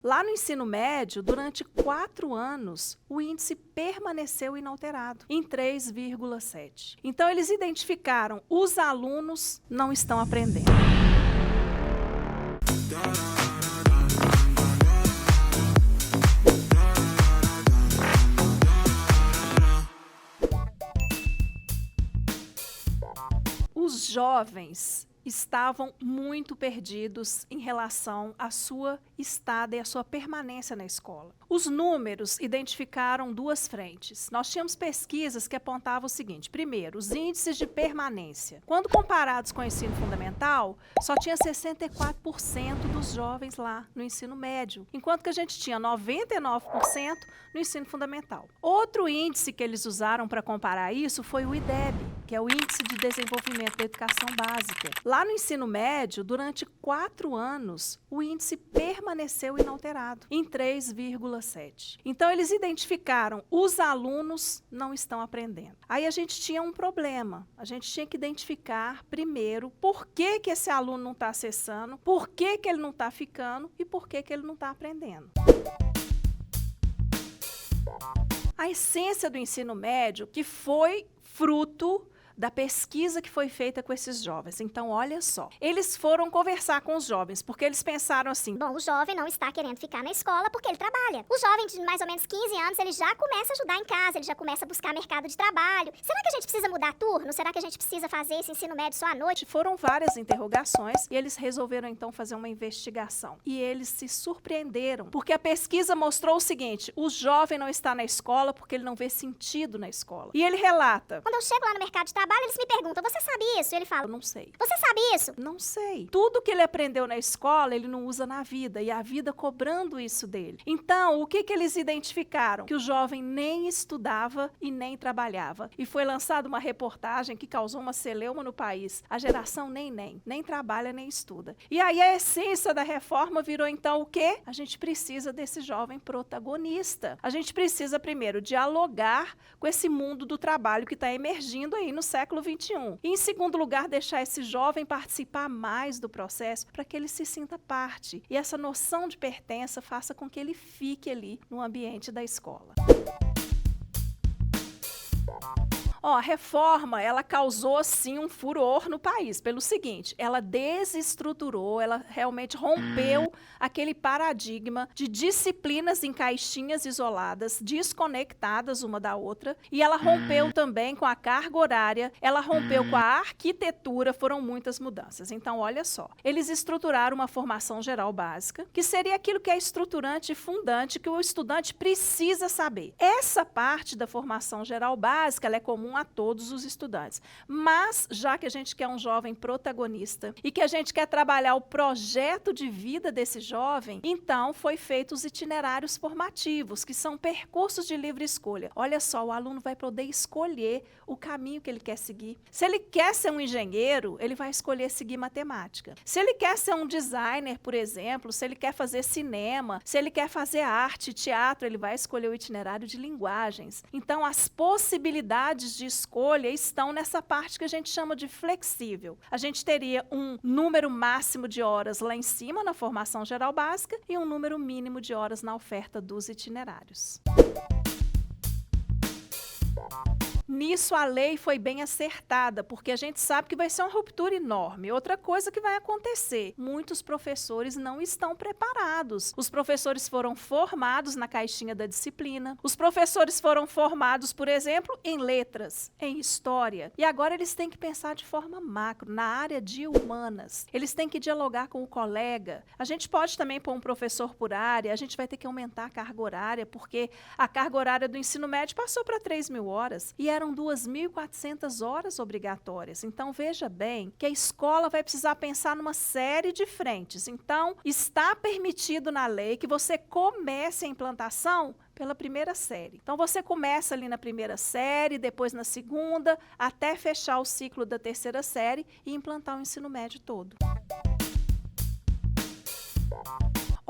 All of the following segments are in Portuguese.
Lá no ensino médio, durante 4 anos, o índice permaneceu inalterado, em 3,7. Então, eles identificaram os alunos não estão aprendendo. Os jovens estavam muito perdidos em relação à sua estada e à sua permanência na escola. Os números identificaram duas frentes. Nós tínhamos pesquisas que apontavam o seguinte: primeiro, os índices de permanência. Quando comparados com o ensino fundamental, só tinha 64% dos jovens lá no ensino médio, enquanto que a gente tinha 99% no ensino fundamental. Outro índice que eles usaram para comparar isso foi o IDEB, que é o Índice de Desenvolvimento da Educação Básica. Lá no ensino médio, durante 4 anos, o índice permaneceu inalterado, em 3,7. Então, eles identificaram os alunos não estão aprendendo. Aí a gente tinha um problema. A gente tinha que identificar, primeiro, por que esse aluno não está acessando, por que ele não está ficando e por que ele não está aprendendo. A essência do ensino médio, que foi fruto da pesquisa que foi feita com esses jovens. Então, olha só, eles foram conversar com os jovens, porque eles pensaram assim: bom, o jovem não está querendo ficar na escola porque ele trabalha. O jovem de mais ou menos 15 anos, ele já começa a ajudar em casa, ele já começa a buscar mercado de trabalho. Será que a gente precisa mudar turno? Será que a gente precisa fazer esse ensino médio só à noite? Foram várias interrogações e eles resolveram, então, fazer uma investigação. E eles se surpreenderam, porque a pesquisa mostrou o seguinte: o jovem não está na escola porque ele não vê sentido na escola. E ele relata: quando eu chego lá no mercado de trabalho, eles me perguntam: você sabe isso? E ele fala: eu não sei. Você sabe isso? Não sei. Tudo que ele aprendeu na escola, ele não usa na vida, e a vida cobrando isso dele. Então, o que eles identificaram? Que o jovem nem estudava e nem trabalhava. E foi lançada uma reportagem que causou uma celeuma no país. A geração nem trabalha nem estuda. E aí a essência da reforma virou, então, o quê? A gente precisa desse jovem protagonista. A gente precisa, primeiro, dialogar com esse mundo do trabalho que está emergindo aí no século XXI. E, em segundo lugar, deixar esse jovem participar mais do processo para que ele se sinta parte. E essa noção de pertença faça com que ele fique ali no ambiente da escola. A reforma, ela causou, sim, um furor no país, pelo seguinte: ela desestruturou, ela realmente rompeu aquele paradigma de disciplinas em caixinhas isoladas, desconectadas uma da outra, e ela rompeu também com a carga horária, ela rompeu com a arquitetura, foram muitas mudanças. Então, olha só, eles estruturaram uma formação geral básica, que seria aquilo que é estruturante e fundante, que o estudante precisa saber. Essa parte da formação geral básica, ela é comum a todos os estudantes. Mas, já que a gente quer um jovem protagonista e que a gente quer trabalhar o projeto de vida desse jovem, então foi feito os itinerários formativos, que são percursos de livre escolha. Olha só, o aluno vai poder escolher o caminho que ele quer seguir. Se ele quer ser um engenheiro, ele vai escolher seguir matemática. Se ele quer ser um designer, por exemplo, se ele quer fazer cinema, se ele quer fazer arte, teatro, ele vai escolher o itinerário de linguagens. Então, as possibilidades de escolha estão nessa parte que a gente chama de flexível. A gente teria um número máximo de horas lá em cima, na formação geral básica, e um número mínimo de horas na oferta dos itinerários. Nisso, a lei foi bem acertada, porque a gente sabe que vai ser uma ruptura enorme. Outra coisa que vai acontecer: muitos professores não estão preparados. Os professores foram formados na caixinha da disciplina. Os professores foram formados, por exemplo, em letras, em história. E agora eles têm que pensar de forma macro, na área de humanas. Eles têm que dialogar com o colega. A gente pode também pôr um professor por área, a gente vai ter que aumentar a carga horária, porque a carga horária do ensino médio passou para 3.000 horas. E eram 2.400 horas obrigatórias. Então, veja bem que a escola vai precisar pensar numa série de frentes. Então, está permitido na lei que você comece a implantação pela primeira série. Então, você começa ali na primeira série, depois na segunda, até fechar o ciclo da terceira série e implantar o ensino médio todo.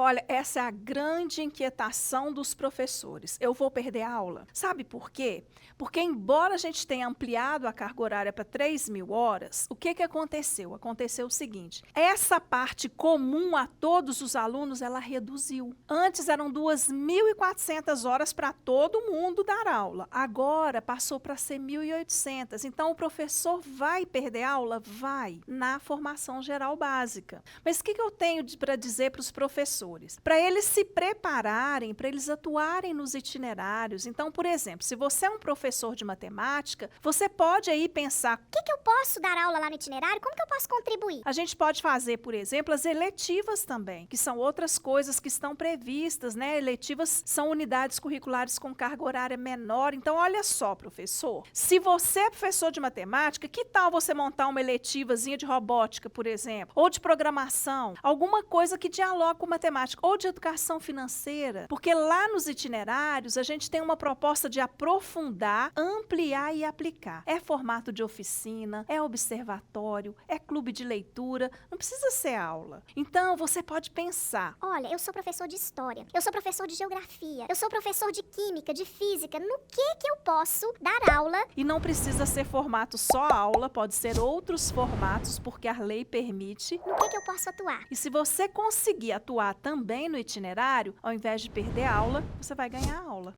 Olha, essa é a grande inquietação dos professores. Eu vou perder a aula. Sabe por quê? Porque, embora a gente tenha ampliado a carga horária para 3.000 horas, o que aconteceu? Aconteceu o seguinte: essa parte comum a todos os alunos, ela reduziu. Antes eram 2.400 horas para todo mundo dar aula. Agora passou para ser 1.800. Então, o professor vai perder aula? Vai, na formação geral básica. Mas o que eu tenho para dizer para os professores? Para eles se prepararem, para eles atuarem nos itinerários. Então, por exemplo, se você é um professor de matemática, você pode aí pensar: O que eu posso dar aula lá no itinerário? Como que eu posso contribuir? a gente pode fazer, por exemplo, as eletivas também, que são outras coisas que estão previstas, né? Eletivas são unidades curriculares com carga horária menor. Então, olha só, professor, se você é professor de matemática, que tal você montar uma eletivazinha de robótica, por exemplo, ou de programação, alguma coisa que dialogue com matemática, ou de educação financeira, porque lá nos itinerários a gente tem uma proposta de aprofundar, ampliar e aplicar. É formato de oficina, é observatório, é clube de leitura, não precisa ser aula. Então, você pode pensar: Olha, eu sou professor de história, eu sou professor de geografia, eu sou professor de química, de física, no que eu posso dar aula? e não precisa ser formato só aula, pode ser outros formatos, porque a lei permite. No que eu posso atuar? E se você conseguir atuar também no itinerário, ao invés de perder aula, você vai ganhar aula.